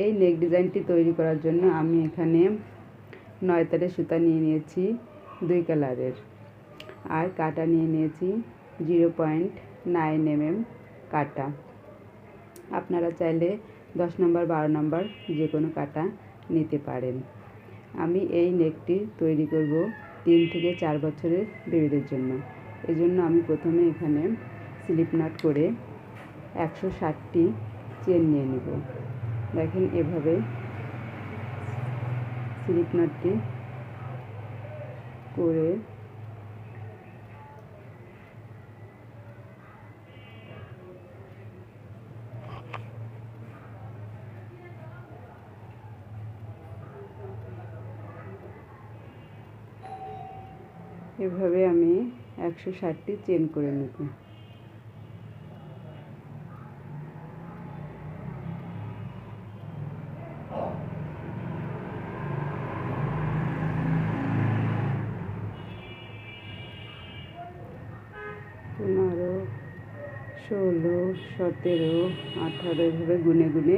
এই নেক ডিজাইনটি তৈরি করার জন্য আমি এখানে 9 তারের সুতা নিয়ে নিয়েছি 2 কালারের, আর কাটা নিয়ে নিয়েছি 0.9 mm কাটা। আপনারা চাইলে 10 নম্বর 12 নম্বর যে কোনো কাটা নিতে পারেন। আমি এই নেকটি তৈরি করব 3 থেকে 4 বছরের বেবিদের জন্য। এজন্য আমি প্রথমে এখানে স্লিপ নট করে 160টি চেন নিয়ে নেব। দেখেন এভাবে স্লিপ নটটি করে এভাবে আমি 160টি চেন করে নেব। পনেরো, 16, 17, 18 এভাবে গুনে গুনে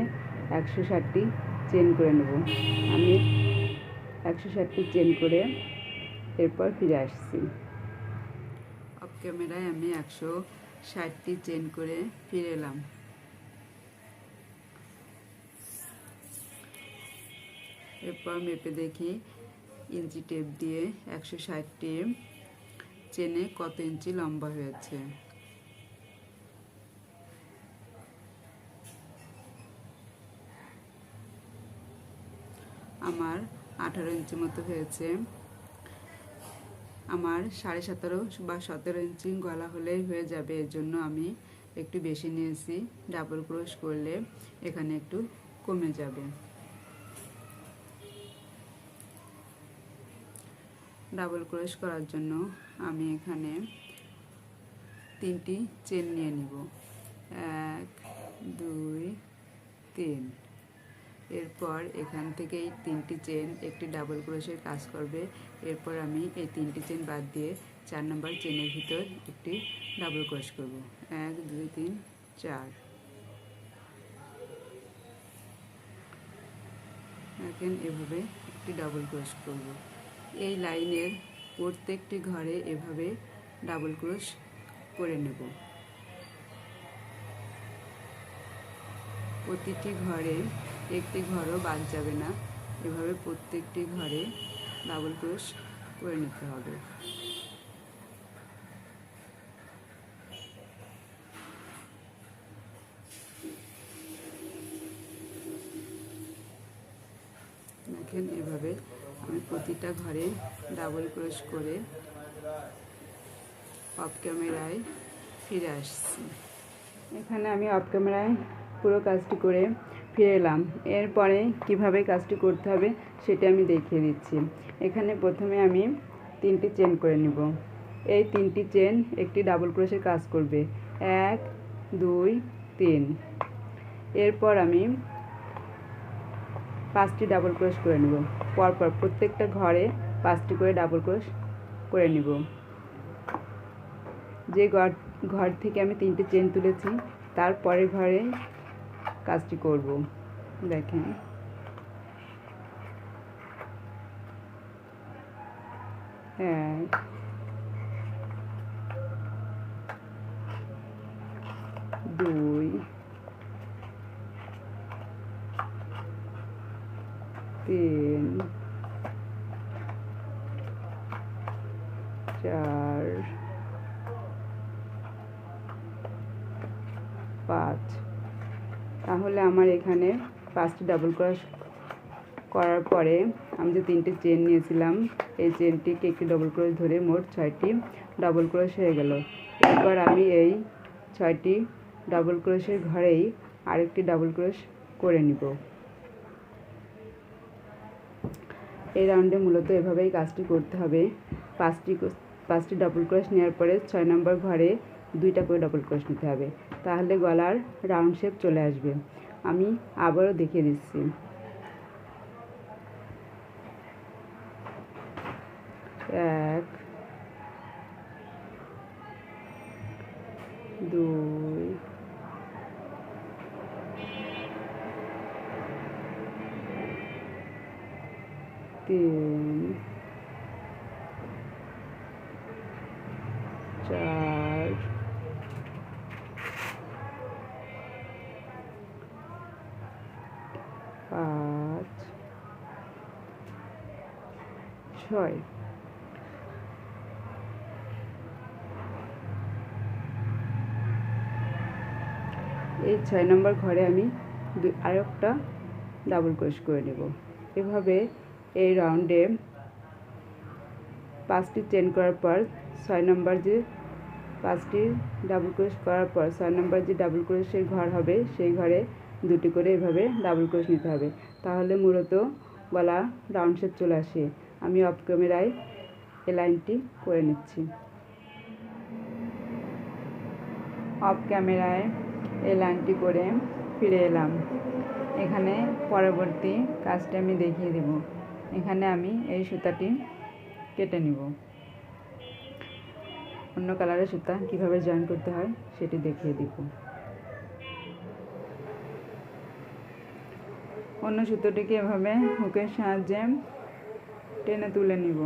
160টি চেন করে নেব। আমি 160টি চেন করে এরপর ফিরে আসছি। অফ ক্যামেরায় আমি 160টি চেন করে ফিরে এলাম। এরপর মেপে দেখি ইঞ্চি টেপ দিয়ে 160টি চেনে কত ইঞ্চি লম্বা হয়েছে। আমার 18 ইঞ্চি মতো হয়েছে। আমার 17.5 বা 17 ইঞ্চি গলা হলেই হয়ে যাবে। এর জন্য আমি একটু বেশি নিয়েছি। ডাবল ক্রোশ করলে এখানে একটু কমে যাবে। ডাবল ক্রোশ করার জন্য আমি এখানে 3টি চেন নিয়ে নিব। 1, 2, 3। এরপর এখান থেকে এই 3টি চেন একটি ডাবল ক্রোশের কাজ করবে। এরপর আমি এই 3টি চেন বাদ দিয়ে 4 নম্বর চেনের ভিতর একটি ডাবল ক্রোশ করব। 1, 2, 3, 4। দেখেন এভাবে একটি ডাবল ক্রোশ করব। এই লাইনের প্রত্যেকটি ঘরে এভাবে ডাবল ক্রোশ করে নেব। প্রতিটি ঘরে একটি ঘরও বাদ যাবে না। এভাবে প্রত্যেকটি ঘরে ডাবল ক্রোশ করে নিতে হবে। দেখেন এভাবে আমি প্রতিটা ঘরে ডাবল ক্রোশ করে অফ ক্যামেরায় ফিরে আসছি। এখানে আমি অফ ক্যামেরায় পুরো কাজটি করে ফিরে এলাম। এরপরে কিভাবে কাজটি করতে হবে সেটা আমি দেখিয়ে দিচ্ছি। এখানে প্রথমে আমি 3টি চেন করে নিব। এই 3টি চেন একটি ডাবল ক্রোশের কাজ করবে। 1, 2, 3। এরপর আমি 5টি ডাবল ক্রোশ করে নেব। পরপর প্রত্যেকটা ঘরে 5টি করে ডাবল ক্রোশ করে নিব। যে ঘর থেকে আমি 3টি চেন তুলেছি তার পরের ঘরে কাজটি করব। দেখেন এক, 2, 3, 4, 5। তাহলে আমার এখানে 5টি ডাবল ক্রোশ করার পরে আমি যে 3টি চেন নিয়েছিলাম এই চেনটিকে একটি ডাবল ক্রোশ ধরে মোট 6টি ডাবল ক্রোশ হয়ে গেল। এরপর আমি এই 6টি ডাবল ক্রোশের ঘরেই আরেকটি ডাবল ক্রোশ করে নিব। এই রাউন্ডে মূলত এভাবেই কাজটি করতে হবে। 5টি ডাবল ক্রোশ নেওয়ার পরে 6 নম্বর ঘরে 2টা করে ডাবল ক্রোশ নিতে হবে। তাহলে গলার রাউন্ড শেপ চলে আসবে। আমি আবারও দেখিয়ে দিচ্ছি। 1, 2, 3 4 5 6 এই 6 নম্বর ঘরে আমি আরেকটা ডাবল ক্রোশ করে নেব। এভাবে এই রাউন্ডে 5টি চেন করার পর 6 নম্বর যে 5টি ডাবল ক্রোশ করার পর 6 নম্বর যে ডাবল ক্রোশের ঘর হবে সেই ঘরে 2টি করে এভাবে ডাবল ক্রোশ নিতে হবে, তাহলে মূলত গলা রাউন্ড শেপ চলে আসে। আমি অফ ক্যামেরায় এই লাইনটি করে নিচ্ছি। অফ ক্যামেরায় এই লাইনটি করে ফিরে এলাম। এখানে পরবর্তী কাজটা আমি দেখিয়ে দেব। এখানে আমি এই সুতাটি কেটে নিব। অন্য কালারের সুতা কিভাবে জয়েন করতে হয় সেটি দেখিয়ে দিব। অন্য সুতোটিকে এভাবে হুকের সাহায্যে টেনে তুলে নিব।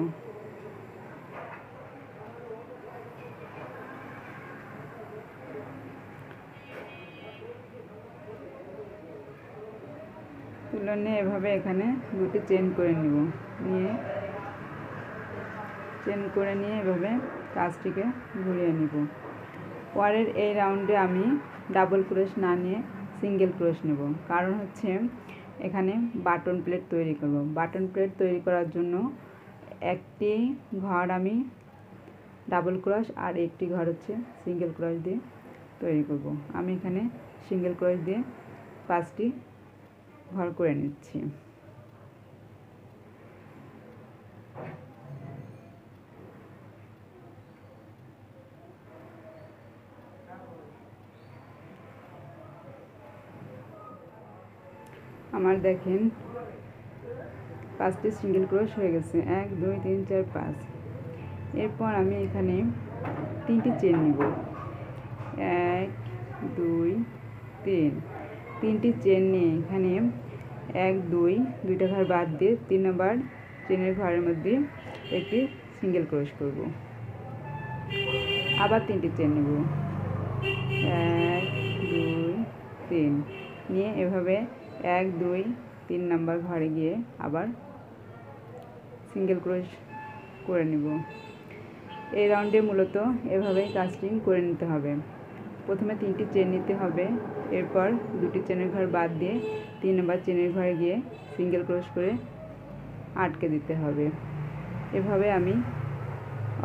তুলে নিয়ে এভাবে এখানে 2টি চেন করে নিব। চেন করে নিয়ে এভাবে কাজটিকে ঘুরিয়ে নিব। পরের এই রাউন্ডে আমি ডাবল ক্রোশ না নিয়ে সিঙ্গেল ক্রোশ নেব, কারণ হচ্ছে এখানে বাটন প্লেট তৈরি করব। বাটন প্লেট তৈরি করার জন্য একটি ঘর আমি ডাবল ক্রোশ আর একটি ঘর হচ্ছে সিঙ্গেল ক্রোশ দিয়ে তৈরি করব। আমি এখানে সিঙ্গেল ক্রোশ দিয়ে 5টি ঘর করে নিচ্ছি। আমার দেখেন 5টি সিঙ্গেল ক্রোশ হয়ে গেছে, 1 2 3 4 5। এরপর আমি এখানে 3টি চেন নিব, 1 2 3। 3টি চেন নিয়ে এখানে 1 2 দুইটা ঘর বাদ দিয়ে 3 নম্বর চেনের ঘরের মধ্যে একটি সিঙ্গেল ক্রোশ করব। আবার 3টি চেন নেব, 1 2 3 নিয়ে এভাবে 1 2 3 নম্বর ঘরে গিয়ে আবার সিঙ্গেল ক্রোশ করে নেব। এই রাউন্ডে মূলত এভাবেই কাজটি করে নিতে হবে। প্রথমে 3টি চেন নিতে হবে, এরপর 2টি চেনের ঘর বাদ দিয়ে 3 নম্বর চেনের ঘরে গিয়ে সিঙ্গেল ক্রোশ করে আটকে দিতে হবে। এভাবে আমি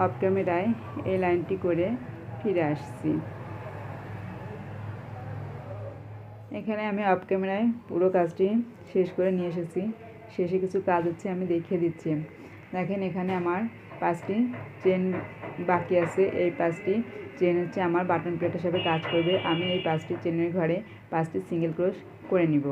অফ ক্যামেরায় এই লাইনটি করে ফিরে আসছি। এখানে আমি অফ ক্যামেরায় পুরো কাজটি শেষ করে নিয়ে এসেছি। শেষে কিছু কাজ হচ্ছে আমি দেখিয়ে দিচ্ছি। দেখেন এখানে আমার 5টি চেন বাকি আছে। এই 5টি চেন হচ্ছে আমার বাটন প্লেট হিসাবে কাজ করবে। আমি এই 5টি চেনের ঘরে 5টি সিঙ্গেল ক্রোশ করে নিব।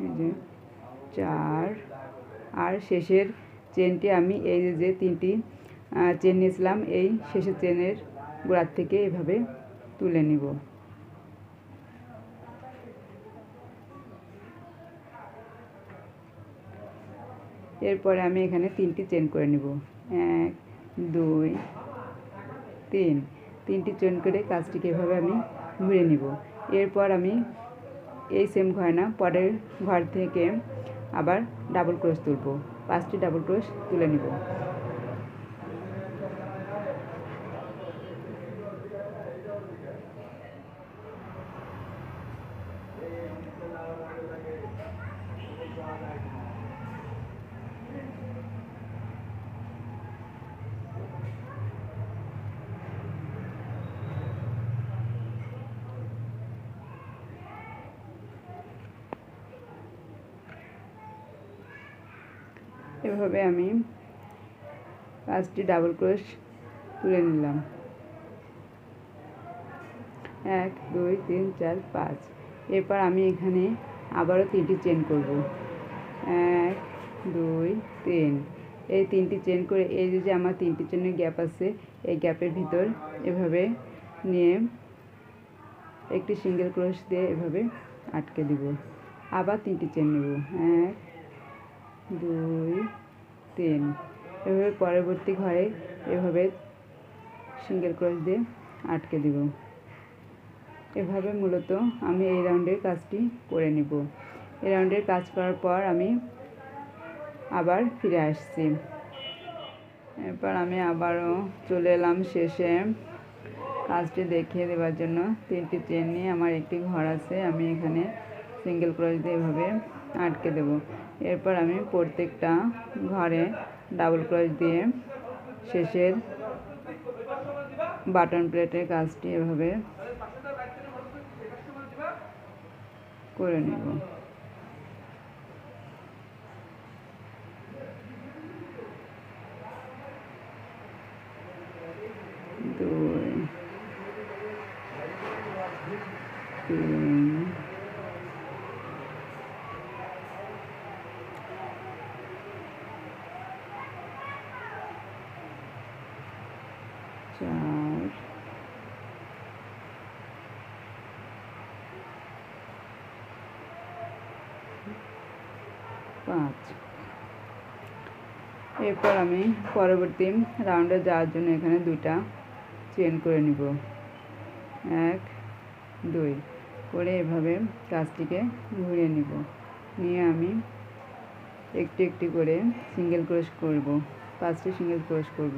এই যে 4 আর শেষের চেনটি আমি এই যে 3টি চেন নিয়েছিলাম এই শেষের চেনের গোড়ার থেকে এভাবে তুলে নিব। এরপরে আমি এখানে 3টি চেন করে নিব, 1 2 3। 3টি চেন করে কাজটিকে এভাবে আমি ঘুরে নিব। এরপর আমি এই সেম গয়না পরের ঘর থেকে আবার ডাবল ক্রোশ তুলব, 5টি ডাবল ক্রোশ তুলে নিব। এভাবে আমি 5টি ডাবল ক্রোশ তুলে নিলাম। 1 2 3 4 5। এরপর আমি এখানে আবারও 3টি চেন করব। 1 2 3। এই 3টি চেন করে এই যে আমার 3টি চেনের গ্যাপ আছে, এই গ্যাপের ভিতর এভাবে নিয়ে একটি সিঙ্গেল ক্রোশ দিয়ে এভাবে আটকে দিব। আবার 3টি চেন নেব। 1 2 3। এভাবে পরবর্তী ঘরে এভাবে সিঙ্গেল ক্রোশ দিয়ে আটকে দিব। এভাবে মূলত আমি এই রাউন্ডের কাজটি করে নিব। এই রাউন্ডের কাজ করার পর আমি আবার ফিরে আসছি। এরপর আমি আবারও চলে এলাম শেষে কাজটি দেখিয়ে দেওয়ার জন্য। 3টি চেন নিয়ে আমার একটি ঘর আছে, আমি এখানে সিঙ্গেল ক্রোশ দিয়ে এভাবে আটকে দেব। এরপর আমি প্রত্যেকটা ঘরে ডাবল ক্রোশ দিয়ে শেষের বাটন প্লেটের কাজটি এভাবে করে নেব। দুই, তিন, চার, পাঁচ। এরপর আমি পরবর্তী রাউন্ডে যাওয়ার জন্য এখানে 2টা চেন করে নিব। 1 2 করে এভাবে কাজটিকে ঘুরিয়ে নিব। নিয়ে আমি একটি একটি করে সিঙ্গেল ক্রোশ করব। 5টি সিঙ্গেল ক্রোশ করব।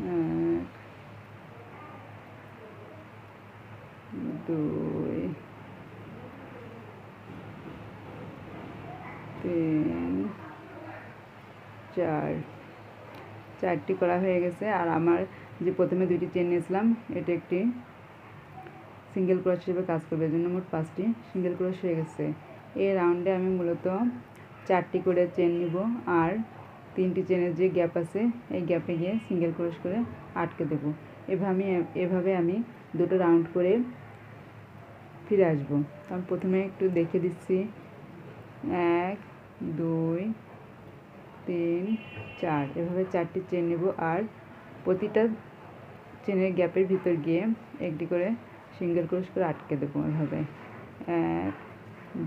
1 2 3 4। 4টি করা হয়ে গেছে। আর আমার যে প্রথমে 2টি চেন নিয়েছিলাম, এটা একটি সিঙ্গেল ক্রোশ হিসেবে কাজ করবে, এজন্য মোট 5টি সিঙ্গেল ক্রোশ হয়ে গেছে। এই রাউন্ডে আমি মূলত 4টি করে চেন নিব আর 3টি চেনের যে গ্যাপ আছে এই গ্যাপে গিয়ে সিঙ্গেল ক্রোশ করে আটকে দেব। এভাবে আমি 2টো রাউন্ড করে ফিরে আসবো। আমি প্রথমে একটু দেখে দিচ্ছি। 1 2 3 4। এভাবে 4টি চেন নেব আর প্রতিটা চেনের গ্যাপের ভিতর গিয়ে একটি করে সিঙ্গেল ক্রোশ করে আটকে দেবো। এভাবে 1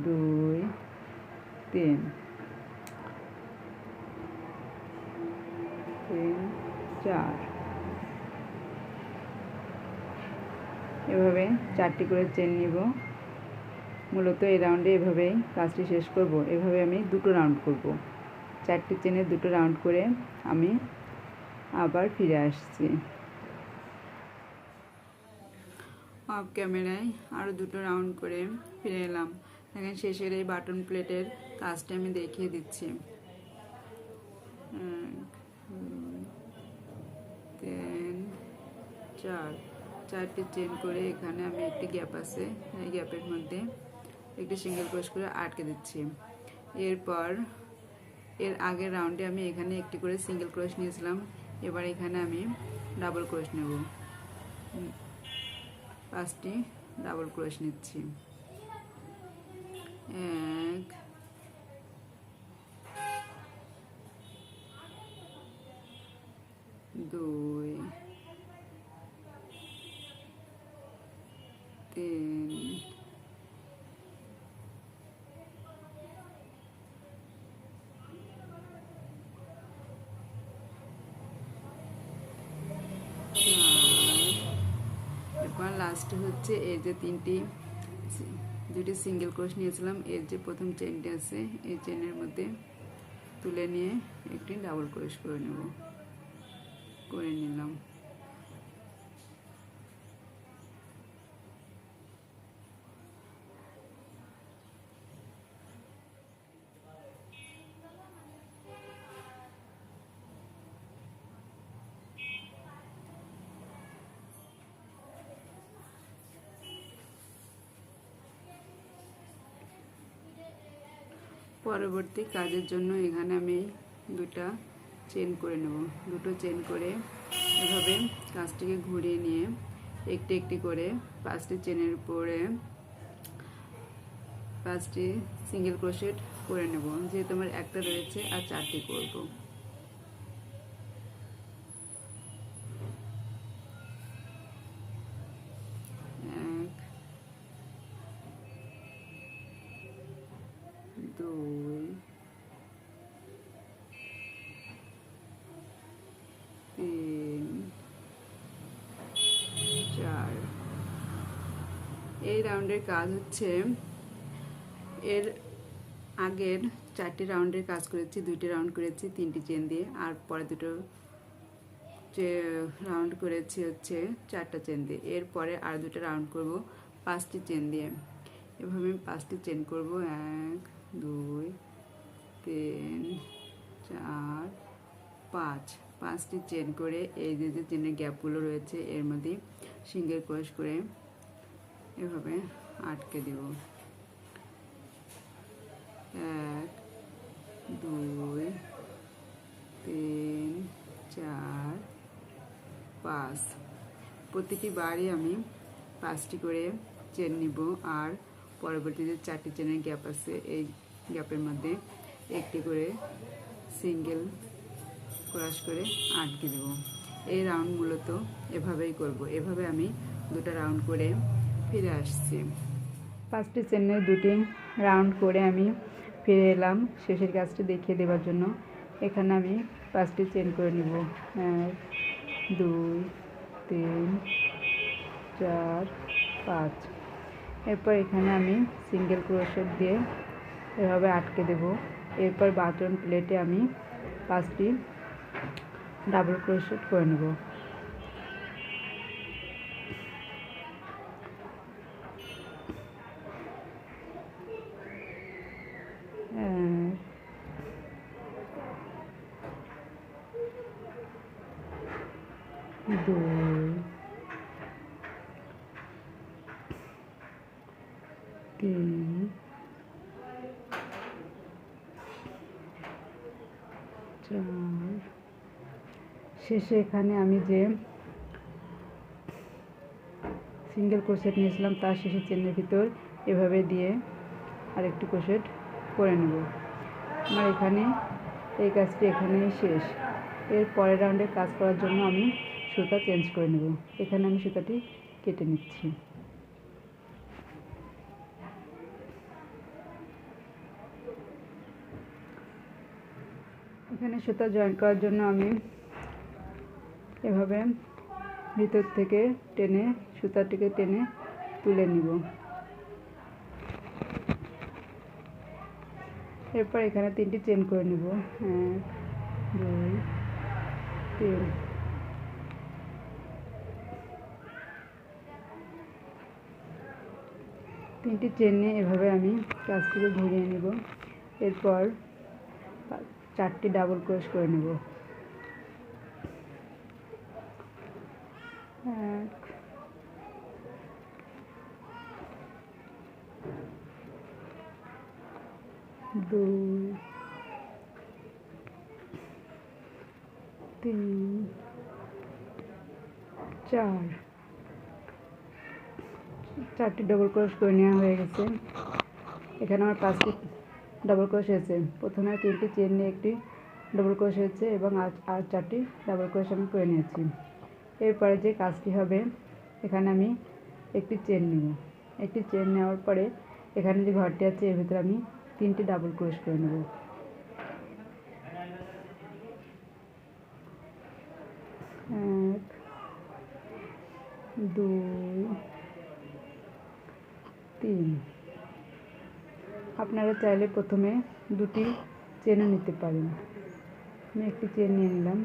2 3 3 4। এভাবে 4টি করে চেন নিব। মূলত এই রাউন্ডে এভাবেই কাজটি শেষ করব। এভাবে আমি 2টো রাউন্ড করব। 4টি চেনে 2টো রাউন্ড করে আমি আবার ফিরে আসছি। অফ ক্যামেরায় আরও 2টো রাউন্ড করে ফিরে এলাম। এখানে শেষের এই বাটন প্লেটের কাজটা আমি দেখিয়ে দিচ্ছি। 3 4। 4টি চেন করে এখানে আমি একটি গ্যাপ আছে, এই গ্যাপের মধ্যে একটি সিঙ্গেল ক্রোশ করে আটকে দিচ্ছি। এরপর এর আগের রাউন্ডে আমি এখানে একটি করে সিঙ্গেল ক্রোশ নিয়েছিলাম, এবার এখানে আমি ডাবল ক্রোশ নেব। 5টি ডাবল ক্রোশ নিচ্ছি। 1 2 3 এরপর লাস্টে হচ্ছে এই যে 2টি সিঙ্গেল ক্রোশ নিয়েছিলাম, এর যে প্রথম চেনটি আছে এই চেনের মধ্যে তুলে নিয়ে একটি ডাবল ক্রোশ করে নিলাম। পরবর্তী কাজের জন্য এখানে আমি 2টা চেন করে নেব। 2টো চেন করে এভাবে কাজটিকে ঘুরিয়ে নিয়ে একটি একটি করে 5টি চেনের উপরে 5টি সিঙ্গেল ক্রোশেট করে নেব। যেহেতু আমার একটা রয়েছে আর 4টি করব। দুই, তিন, চার। এই রাউন্ডের কাজ হচ্ছে, এর আগের 4টি রাউন্ডের কাজ করেছি, 2টি রাউন্ড করেছি 3টি চেন দিয়ে, আর পরে দুটো যে রাউন্ড করেছি হচ্ছে 4টা চেন দিয়ে। এরপরে আর 2টা রাউন্ড করব 5টি চেন দিয়ে। এভাবে আমি 5টি চেন করব। 1, 2, 3, 4, 5টি চেন করে এই যে চেনের গ্যাপগুলো রয়েছে এর মধ্যে সিঙ্গেল ক্রোশ করে এভাবে আটকে দেব। 1, 2, 3, 4, 5। প্রতিটি বারই আমি 5টি করে চেন নিব, আর পরবর্তীতে 4টি চেনের গ্যাপ আছে, এই গ্যাপের মধ্যে একটি করে সিঙ্গেল ক্রস করে আটকে দেব। এই রাউন্ড মূলত এভাবেই করব। এভাবে আমি 2টা রাউন্ড করে ফিরে আসছি। 5টি চেনের 2টি রাউন্ড করে আমি ফিরে এলাম শেষের কাজটি দেখিয়ে দেওয়ার জন্য। এখানে আমি 5টি চেন করে নিব। 1, 2, 3, 4, 5। এরপর এখানে আমি সিঙ্গেল ক্রোশেট দিয়ে এভাবে আটকে দেব। এরপর বাটন প্লেটে আমি 5টি ডাবল ক্রোশেট করে নেব। দুই, তিন, চার। শেষে এখানে আমি যে সিঙ্গেল ক্রোশেট নিয়েছিলাম তার শেষে চেনের ভিতর এভাবে দিয়ে আরেকটি ক্রোশেট করে নেব। আমার এখানে এই কাজটি এখানেই শেষ। এর পরের রাউন্ডে কাজ করার জন্য আমি সুতা চেঞ্জ করে নেব। এখানে আমি সুতাটি কেটে নিচ্ছি। এখানে সুতা জয়েন করার জন্য আমি এভাবে ভিতর থেকে টেনে সুতাটিকে টেনে তুলে নিব। এরপর এখানে 3টি চেন করে নেব। 1, 2, 3। 3টি চেন নিয়ে এভাবে আমি কাজটিকে ঘুরিয়ে নেব। এরপর 4টি ডাবল ক্রোশ করে নেব। 1, 2, 3, 4। 4টি ডাবল ক্রোশ করে নেওয়া হয়ে গেছে। এখানে আমার 5টি ডাবল ক্রোশ হয়েছে। প্রথমে 3টি চেন নিয়ে একটি ডাবল ক্রোশ হয়েছে এবং আর 4টি ডাবল ক্রোশ আমি করে নিয়েছি। এরপরে যে কাজটি হবে, এখানে আমি একটি চেন নেব। একটি চেন নেওয়ার পরে এখানে যে ঘরটি আছে এর ভিতরে আমি 3টি ডাবল ক্রোশ করে নেব। 1, 2, 3। আপনারা চাইলে প্রথমে 2টি চেনও নিতে পারেন। আমি একটি চেন নিয়ে নিলাম।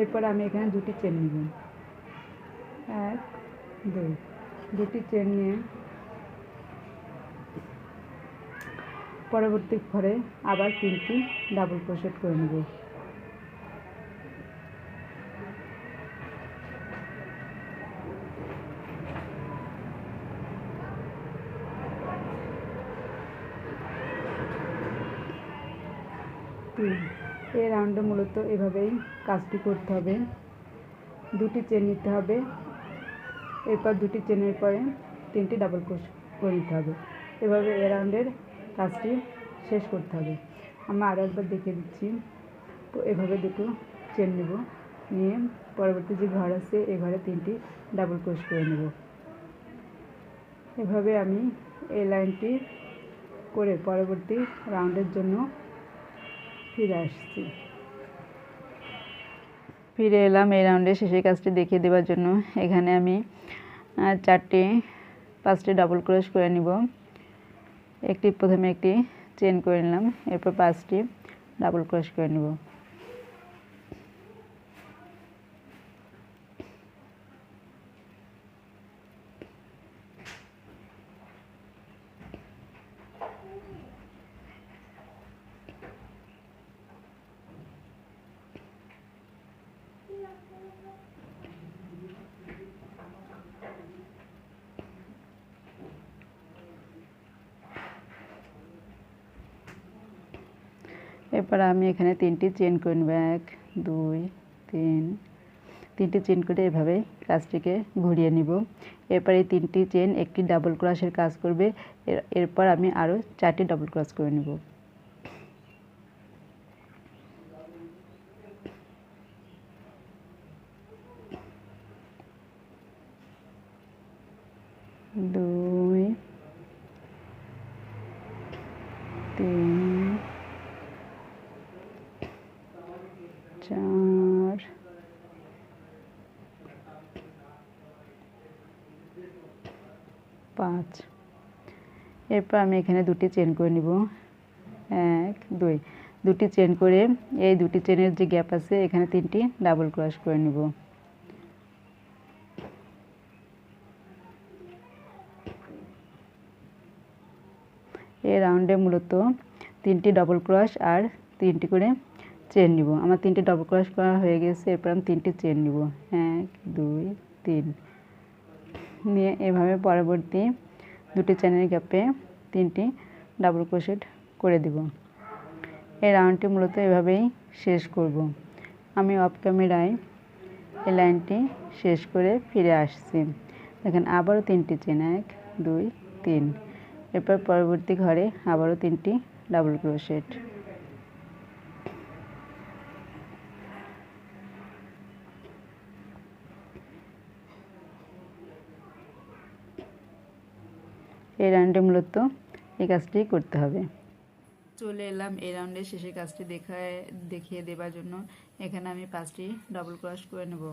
এরপর আমি এখানে 2টি চেন নেব। 1, 2। 2টি চেন নিয়ে পরবর্তী ঘরে আবার 3টি ডাবল ক্রোশেট করে নেব। এই রাউন্ডে মূলত এভাবেই কাজটি করতে হবে। দুটি চেন নিতে হবে, এরপর দুটি চেনের পরে 3টি ডাবল ক্রোশ করে নিতে হবে। এভাবে এই রাউন্ডের কাজটি শেষ করতে হবে। আমি আরও একবার দেখিয়ে দিচ্ছি। তো এভাবে দুটো চেন নেব, নিয়ে পরবর্তী যে ঘর আছে এই ঘরে 3টি ডাবল ক্রোশ করে নেব। এভাবে আমি এই লাইনটি করে পরবর্তী রাউন্ডের জন্য ফিরে আসছি। ফিরে এলাম এই রাউন্ডের শেষের কাজটি দেখিয়ে দেওয়ার জন্য। এখানে আমি 5টি ডাবল ক্রোশ করে নিব। প্রথমে একটি চেন করে নিলাম, এরপর 5টি ডাবল ক্রোশ করে নিব। এরপর আমি এখানে 3টি চেন করে নেব, 1 2 3, 3টি চেন করে এভাবে কাজটিকে ঘুরিয়ে নিব। এরপর এই 3টি চেন একটি ডাবল ক্রোশের কাজ করবে। এরপর আমি আরও 4টি ডাবল ক্রোশ করে নেব। দুই, 3, 4, 5। এরপর আমি এখানে দুটি চেন করে নিব, 1 2, দুটি চেন করে এই দুটি চেনের যে গ্যাপ আছে এখানে 3টি ডাবল ক্রোশ করে নিব। এই রাউন্ডে মূলত 3টি ডাবল ক্রোশ আর 3টি করে চেন নিব। আমার 3টি ডাবল ক্রোশ করা হয়ে গেছে। এরপর আমি 3টি চেন নিব, 1 2 3, নিয়ে এভাবে পরবর্তী দুটি চেনের গ্যাপে 3টি ডাবল ক্রোশেট করে দিব। এই রাউন্ডটি মূলত এভাবেই শেষ করব। আমি অফ ক্যামেরায় এই লাইনটি শেষ করে ফিরে আসছি। দেখেন আবারও 3টি চেন, 1 2 3। এরপর পরবর্তী ঘরে আবারও 3টি ডাবল ক্রোশেট। এই রাউন্ডে মূলত এই কাজটি করতে হবে। চলে এলাম এই রাউন্ডের শেষের কাজটি দেখিয়ে দেওয়ার জন্য। এখানে আমি 5টি ডাবল ক্রোশ করে নেব।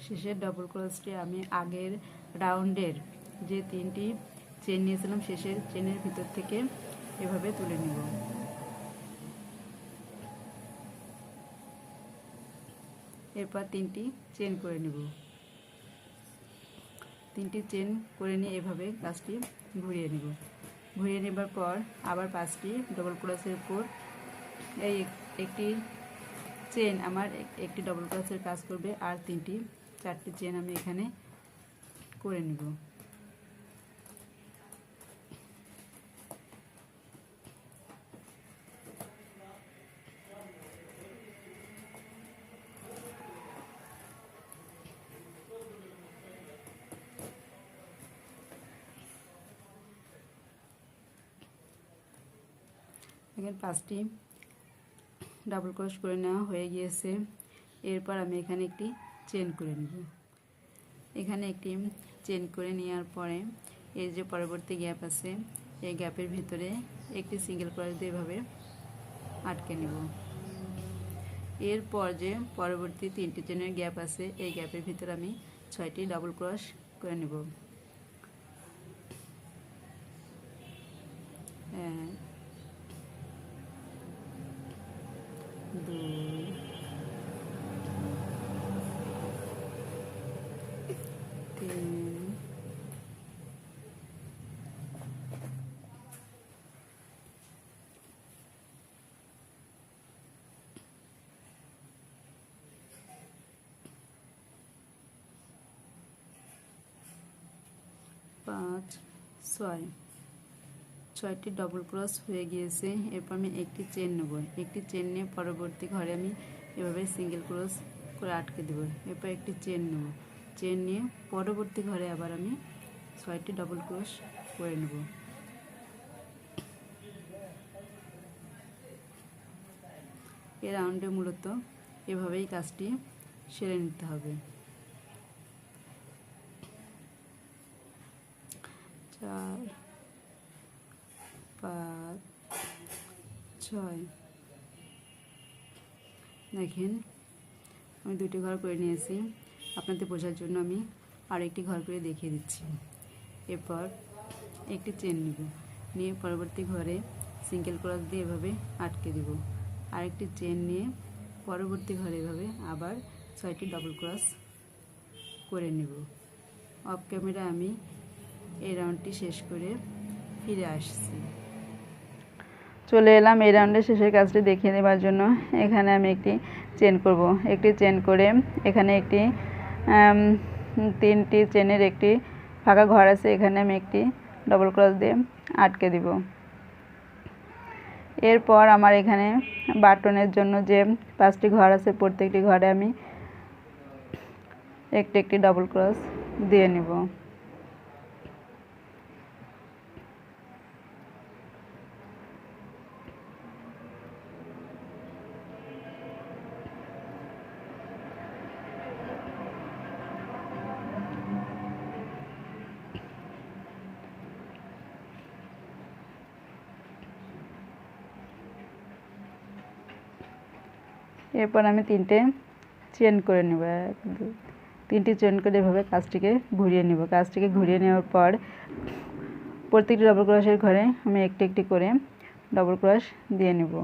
শেষের ডাবল ক্রোশটি আমি আগের রাউন্ডের যে 3টি চেন নিয়েছিলাম শেষের চেনের ভিতর থেকে এভাবে তুলে নিব। এরপর 3টি চেন করে নেব। 3টি চেন করে নিয়ে এভাবে কাজটি ঘুরিয়ে নেব। ঘুরিয়ে নেবার পর আবার 5টি ডাবল ক্রোশের উপর এই একটি চেন আমার একটি ডাবল ক্রোশের কাজ করবে, আর 4টি চেন আমি এখানে করে নেব। এখানে 5টি ডাবল ক্রোশ করে নেওয়া হয়ে গিয়েছে। এরপর আমি এখানে একটি চেন করে নেব। এখানে একটি চেন করে নেওয়ার পরে এই যে পরবর্তী গ্যাপ আছে এই গ্যাপের ভিতরে একটি সিঙ্গেল ক্রোশ দিয়ে এভাবে আটকে নেব। এরপর যে পরবর্তী 3টি চেনের গ্যাপ আছে এই গ্যাপের ভিতরে আমি 6টি ডাবল ক্রোশ করে নেব। 1 2 3 5 6 ছয়টি ডবল ক্রস হয়ে গিয়েছে। এরপর আমি একটি চেন নেব, একটি চেন নিয়ে পরবর্তী ঘরে আমি এভাবে সিঙ্গেল ক্রস করে আটকে দেব। এরপর একটি চেন নেব, চেন নিয়ে পরবর্তী ঘরে আবার আমি 6টি ডবল ক্রস করে নেব। এই রাউন্ডে মূলত এভাবেই কাজটি সেরে নিতে হবে। 4 5 6 দেখেন আমি দুটি ঘর করে নিয়েছি। আপনাদের বোঝার জন্য আমি আরেকটি ঘর করে দেখিয়ে দিচ্ছি। এরপর একটি চেন নিব, নিয়ে পরবর্তী ঘরে সিঙ্গেল ক্রস দিয়ে এভাবে আটকে দেব। আরেকটি চেন নিয়ে পরবর্তী ঘরে এভাবে আবার 6টি ডবল ক্রস করে নেব। অফ ক্যামেরা আমি এই রাউন্ডটি শেষ করে ফিরে আসছি। চলে এলাম এই রাউন্ডের শেষের কাজটি দেখিয়ে দেওয়ার জন্য। এখানে আমি একটি চেন করব, একটি চেন করে এখানে একটি 3টি চেনের একটি ফাঁকা ঘর আছে, এখানে আমি একটি ডবল ক্রস দিয়ে আটকে দিব। এরপর আমার এখানে বাটনের জন্য যে 5টি ঘর আছে প্রত্যেকটি ঘরে আমি একটি একটি ডবল ক্রস দিয়ে নিব। এরপর আমি 3টে চেন করে নেব, 3টি চেন করে এভাবে কাজটিকে ঘুরিয়ে নেব। কাজটিকে ঘুরিয়ে নেওয়ার পর প্রত্যেকটি ডবল ক্রসের ঘরে আমি একটি একটি করে ডবল ক্রস দিয়ে নেব।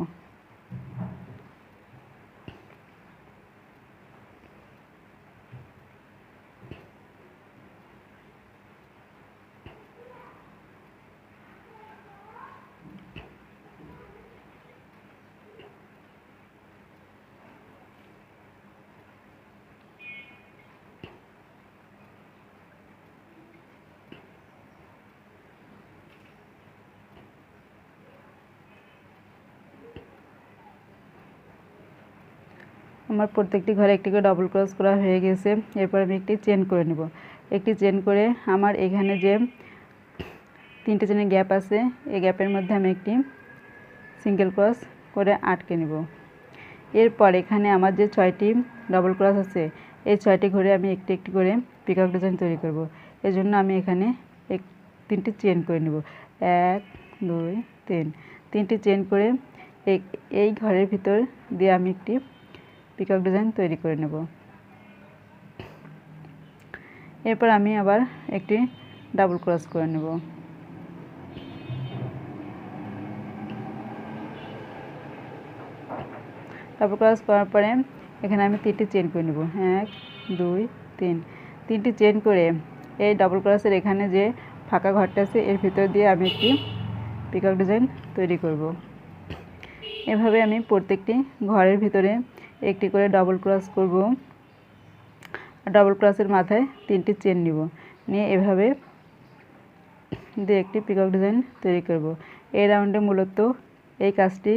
আমার প্রত্যেকটি ঘরে একটি করে ডবল ক্রস করা হয়ে গেছে। এরপর আমি একটি চেন করে নেব, একটি চেন করে আমার এখানে যে 3টে চেনের গ্যাপ আছে এই গ্যাপের মধ্যে আমি একটি সিঙ্গেল ক্রস করে আটকে নেব। এরপর এখানে আমার যে 6টি ডবল ক্রস আছে এই 6টি ঘরে আমি একটি একটি করে পিকক ডিজাইন তৈরি করব। এজন্য আমি এখানে 3টি চেন করে নেব, 1 2 3, 3টি চেন করে এই ঘরের ভিতর দিয়ে আমি একটি পিকক ডিজাইন তৈরি করে নেব। এরপর আমি আবার একটি ডাবল ক্রস করে নেব। ডাবল ক্রস করার পরে এখানে আমি 3টি চেন করে নেব, 1 2 3, 3টি চেন করে এই ডাবল ক্রসের এখানে যে ফাঁকা ঘরটা আছে এর ভিতর দিয়ে আমি একটি পিকক ডিজাইন তৈরি করব। এভাবে আমি প্রত্যেকটি ঘরের ভিতরে একটি করে ডবল ক্রস করব। ডবল ক্রসের মাথায় 3টি চেন নিব, নিয়ে এভাবে দিয়ে একটি পিকক ডিজাইন তৈরি করব। এই রাউন্ডে মূলত এই কাজটি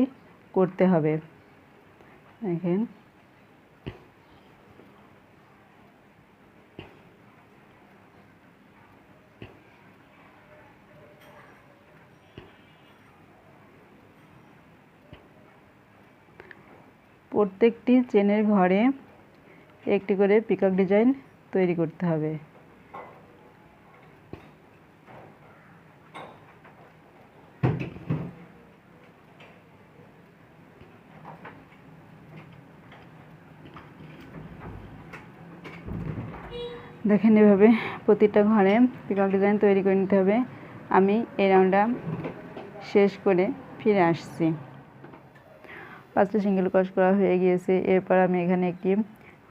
করতে হবে। দেখেন প্রত্যেকটি চেনের ঘরে একটি করে পিকক ডিজাইন তৈরি করতে হবে। দেখেন এভাবে প্রতিটা ঘরে পিকক ডিজাইন তৈরি করে নিতে হবে। আমি এই রাউন্ডটা শেষ করে ফিরে আসছি। 5টা সিঙ্গেল ক্রস করা হয়ে গিয়েছে। এরপর আমি এখানে একটি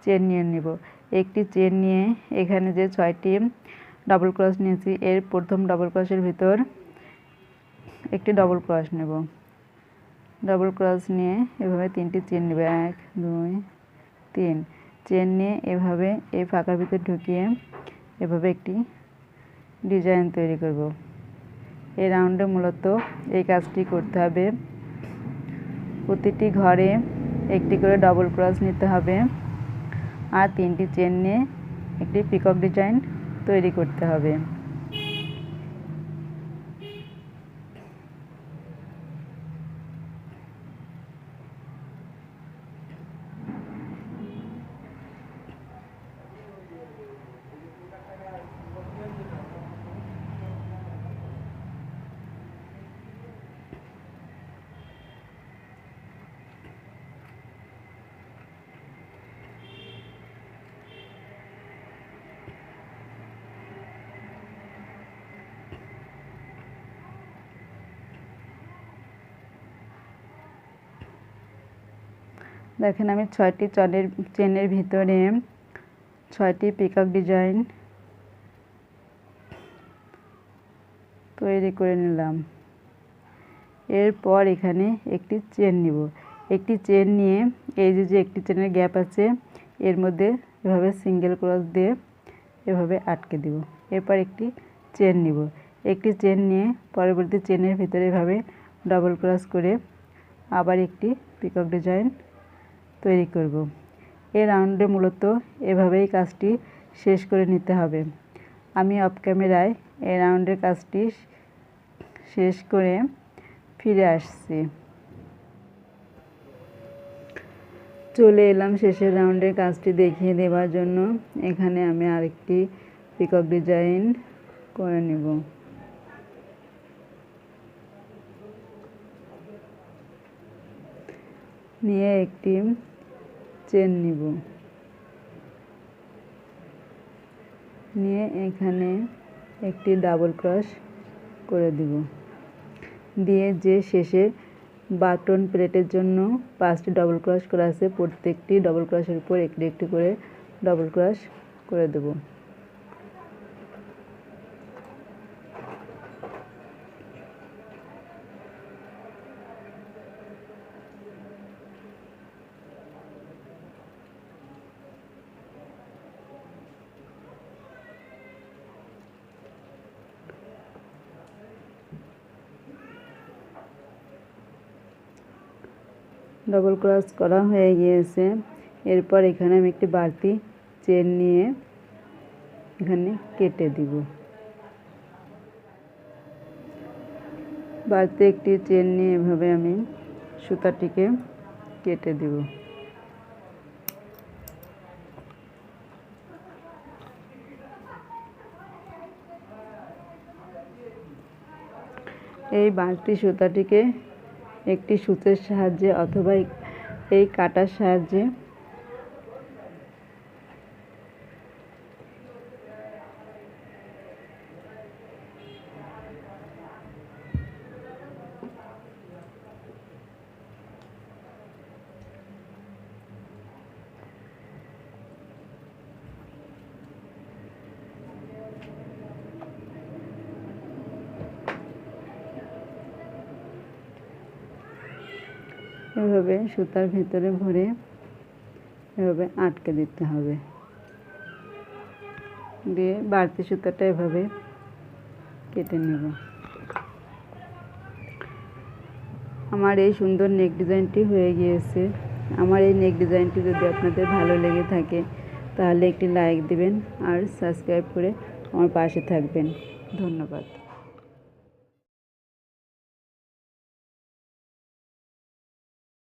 চেন নিয়ে নেব, একটি চেন নিয়ে এখানে যে 6টি ডাবল ক্রস নিয়েছি এর প্রথম ডাবল ক্রসের ভিতর একটি ডবল ক্রস নেব। ডবল ক্রস নিয়ে এভাবে 3টি চেন নেব, 1 2 3, চেন নিয়ে এভাবে এই ফাঁকার ভিতর ঢুকিয়ে এভাবে একটি ডিজাইন তৈরি করব। এই রাউন্ডে মূলত এই কাজটি করতে হবে। প্রতিটি ঘরে একটি করে ডবল ক্রস নিতে হবে আর 3টি চেন নিয়ে একটি পিকক ডিজাইন তৈরি করতে হবে। দেখেন আমি 6টি চেনের ভিতরে 6টি পিকক ডিজাইন তৈরি করে নিলাম। এরপর এখানে একটি চেন নিব। একটি চেন নিয়ে এই যে একটি চেনের গ্যাপ আছে এর মধ্যে এভাবে সিঙ্গেল ক্রস দিয়ে এভাবে আটকে দিব। এরপর একটি চেন নিব। একটি চেন নিয়ে পরবর্তী চেনের ভিতরে এভাবে ডবল ক্রস করে আবার একটি পিকক ডিজাইন তৈরি করব। এই রাউন্ডে মূলত এভাবেই কাজটি শেষ করে নিতে হবে। আমি অফ ক্যামেরায় এই রাউন্ডের কাজটি শেষ করে ফিরে আসছি। চলে এলাম শেষের রাউন্ডের কাজটি দেখিয়ে দেওয়ার জন্য। এখানে আমি আরেকটি পিকক ডিজাইন করে নেব। নিয়ে একটি চেন নিব। নিয়ে এখানে একটি ডাবল ক্রস করে দিব। দিয়ে যে শেষে বাটন প্লেটের জন্য 5টি ডবল ক্রস করা আছে প্রত্যেকটি ডবল ক্রসের উপর একটি একটি করে ডবল ক্রস করে দেব। ডবল ক্রস করা হয়ে গিয়েছে। এরপর এখানে আমি একটি বাড়তি চেন নিয়ে এখানে কেটে দিব। বাড়তি একটি চেন নিয়ে এভাবে আমি সুতাটিকে কেটে দিব। এই বাড়তি সুতাটিকে একটি সূচের সাহায্যে অথবা এই কাটার সাহায্যে এভাবে সুতার ভিতরে ভরে এভাবে আটকে দিতে হবে। দিয়ে বাড়তি সুতাটা এভাবে কেটে নেব। আমার এই সুন্দর নেক ডিজাইনটি হয়ে গিয়েছে। আমার এই নেক ডিজাইনটি যদি আপনাদের ভালো লেগে থাকে তাহলে একটি লাইক দিবেন আর সাবস্ক্রাইব করে আমার পাশে থাকবেন। ধন্যবাদ।